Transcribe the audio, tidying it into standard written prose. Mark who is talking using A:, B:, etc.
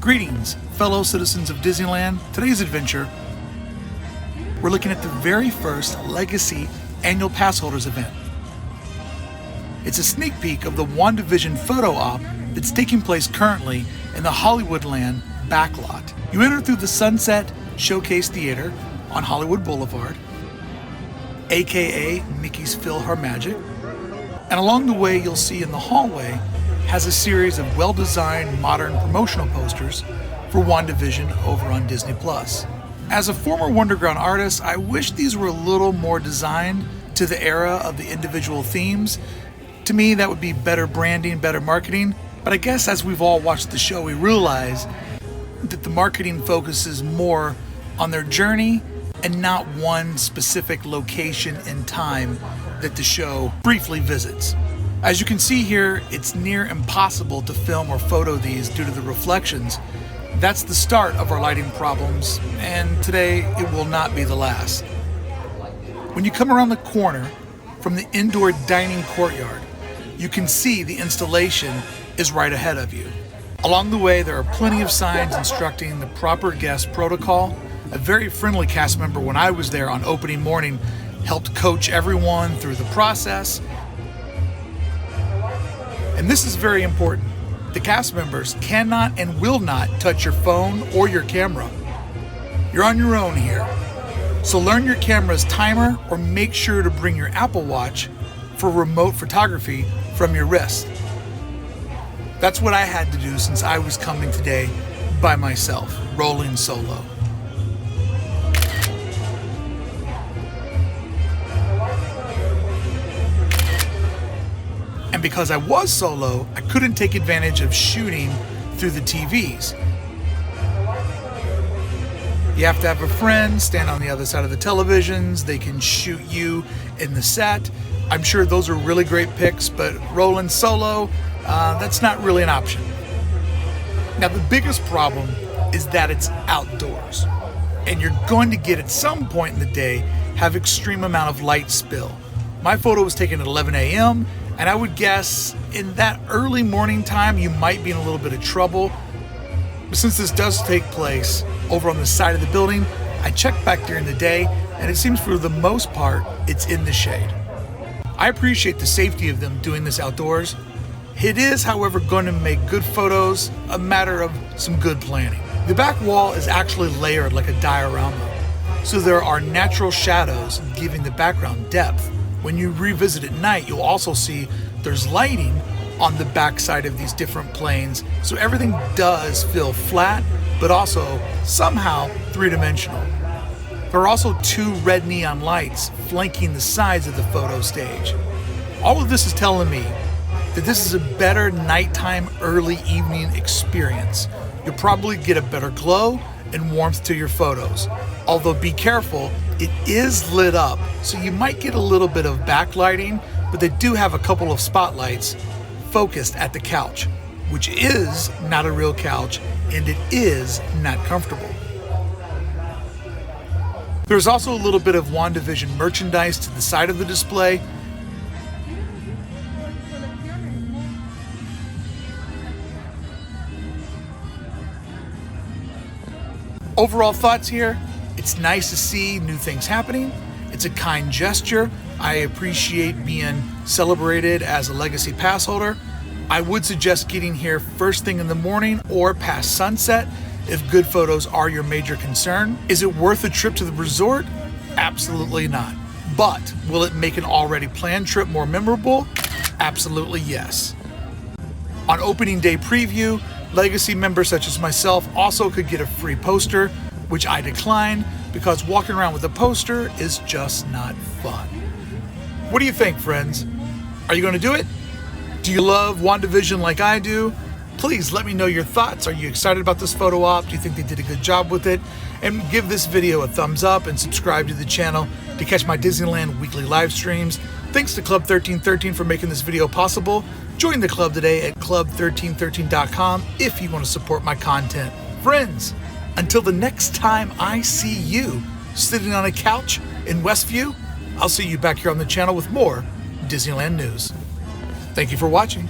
A: Greetings, fellow citizens of Disneyland. Today's adventure, we're looking at the very first Legacy Annual Passholders event. It's a sneak peek of the Wanda Vision photo op that's taking place currently in the Hollywood Land Backlot. You enter through the Sunset Showcase Theater on Hollywood Boulevard, aka Mickey's PhilharMagic, and along the way you'll see in the hallway has a series of well-designed modern promotional posters for WandaVision over on Disney+. As a former Wonderground artist, I wish these were a little more designed to the era of the individual themes. To me, that would be better branding, better marketing, but I guess as we've all watched the show, we realize that the marketing focuses more on their journey and not one specific location and time that the show briefly visits. As you can see here, it's near impossible to film or photo these due to the reflections. That's the start of our lighting problems, and today it will not be the last. When you come around the corner from the indoor dining courtyard, you can see the installation is right ahead of you. Along the way, there are plenty of signs instructing the proper guest protocol. A very friendly cast member when I was there on opening morning helped coach everyone through the process. And this is very important. The cast members cannot and will not touch your phone or your camera. You're on your own here. So learn your camera's timer or make sure to bring your Apple Watch for remote photography from your wrist. That's what I had to do since I was coming today by myself, rolling solo. And because I was solo, I couldn't take advantage of shooting through the TVs. You have to have a friend stand on the other side of the televisions. They can shoot you in the set. I'm sure those are really great pics, but rolling solo, that's not really an option. Now, the biggest problem is that it's outdoors, and you're going to get at some point in the day have extreme amount of light spill. My photo was taken at 11 a.m., and I would guess in that early morning time, you might be in a little bit of trouble. But since this does take place over on the side of the building, I checked back during the day, and it seems for the most part, it's in the shade. I appreciate the safety of them doing this outdoors. It is, however, going to make good photos a matter of some good planning. The back wall is actually layered like a diorama, so there are natural shadows giving the background depth. When you revisit at night, you'll also see there's lighting on the backside of these different planes, so everything does feel flat, but also somehow three-dimensional. There are also two red neon lights flanking the sides of the photo stage. All of this is telling me that this is a better nighttime, early evening experience. You'll probably get a better glow and warmth to your photos. Although be careful, it is lit up, so you might get a little bit of backlighting, but they do have a couple of spotlights focused at the couch, which is not a real couch, and it is not comfortable. There's also a little bit of WandaVision merchandise to the side of the display. Overall thoughts here, it's nice to see new things happening. It's a kind gesture. I appreciate being celebrated as a Legacy Pass holder. I would suggest getting here first thing in the morning or past sunset if good photos are your major concern. Is it worth a trip to the resort? Absolutely not. But will it make an already planned trip more memorable? Absolutely yes. On opening day preview, Legacy members such as myself also could get a free poster, which I declined because walking around with a poster is just not fun. What do you think, friends? Are you going to do it? Do you love WandaVision like I do? Please let me know your thoughts. Are you excited about this photo op? Do you think they did a good job with it? And give this video a thumbs up and subscribe to the channel to catch my Disneyland weekly live streams. Thanks to Club 1313 for making this video possible. Join the club today at club1313.com if you want to support my content. Friends, until the next time I see you sitting on a couch in Westview, I'll see you back here on the channel with more Disneyland news. Thank you for watching.